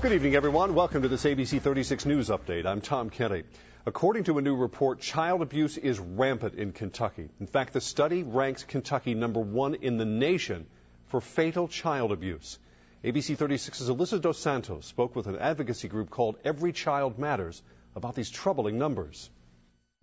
Good evening, everyone. Welcome to this ABC 36 News Update. I'm Tom Kenny. According to a new report, child abuse is rampant in Kentucky. In fact, the study ranks Kentucky #1 in the nation for fatal child abuse. ABC 36's Alyssa Dos Santos spoke with an advocacy group called Every Child Matters about these troubling numbers.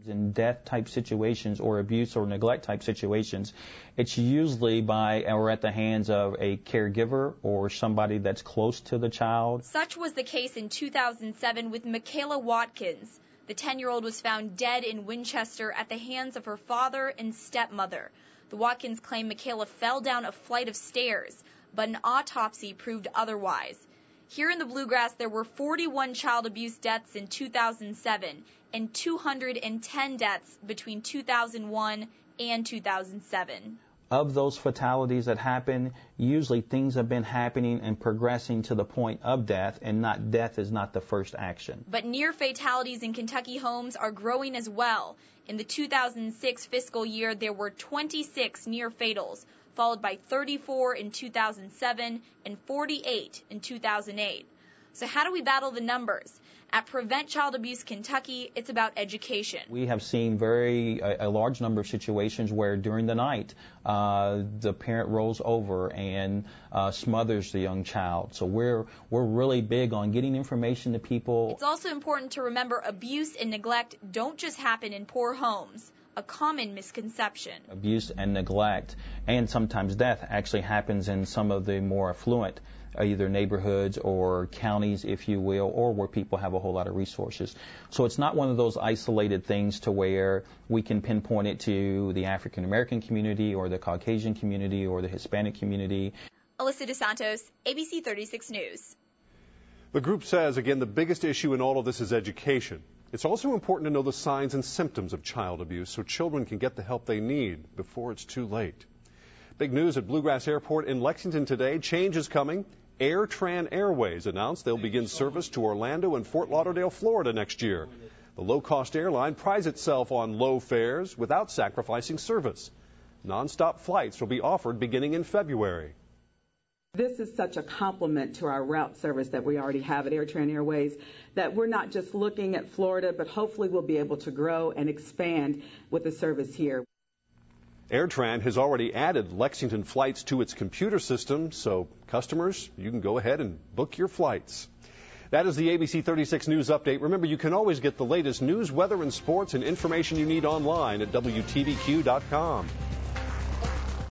In death-type situations or abuse or neglect-type situations, it's usually by or at the hands of a caregiver or somebody that's close to the child. Such was the case in 2007 with Michaela Watkins. The 10-year-old was found dead in Winchester at the hands of her father and stepmother. The Watkins claim Michaela fell down a flight of stairs, but an autopsy proved otherwise. Here in the Bluegrass, there were 41 child abuse deaths in 2007 and 210 deaths between 2001 and 2007. Of those fatalities that happen, usually things have been happening and progressing to the point of death, and not death is not the first action. But near fatalities in Kentucky homes are growing as well. In the 2006 fiscal year, there were 26 near fatals, followed by 34 in 2007 and 48 in 2008. So how do we battle the numbers? At Prevent Child Abuse Kentucky, it's about education. We have seen a large number of situations where during the night the parent rolls over and smothers the young child. So we're really big on getting information to people. It's also important to remember abuse and neglect don't just happen in poor homes. A common misconception. Abuse and neglect and sometimes death actually happens in some of the more affluent either neighborhoods or counties, if you will, or where people have a whole lot of resources. So it's not one of those isolated things to where we can pinpoint it to the African American community or the Caucasian community or the Hispanic community. Alyssa Dos Santos, ABC 36 News. The group says, again, the biggest issue in all of this is education. It's also important to know the signs and symptoms of child abuse so children can get the help they need before it's too late. Big news at Bluegrass Airport in Lexington today. Change is coming. AirTran Airways announced they'll begin service to Orlando and Fort Lauderdale, Florida next year. The low-cost airline prides itself on low fares without sacrificing service. Non-stop flights will be offered beginning in February. This is such a compliment to our route service that we already have at AirTran Airways that we're not just looking at Florida, but hopefully we'll be able to grow and expand with the service here. AirTran has already added Lexington flights to its computer system, so customers, you can go ahead and book your flights. That is the ABC 36 News Update. Remember, you can always get the latest news, weather, and sports and information you need online at WTVQ.com.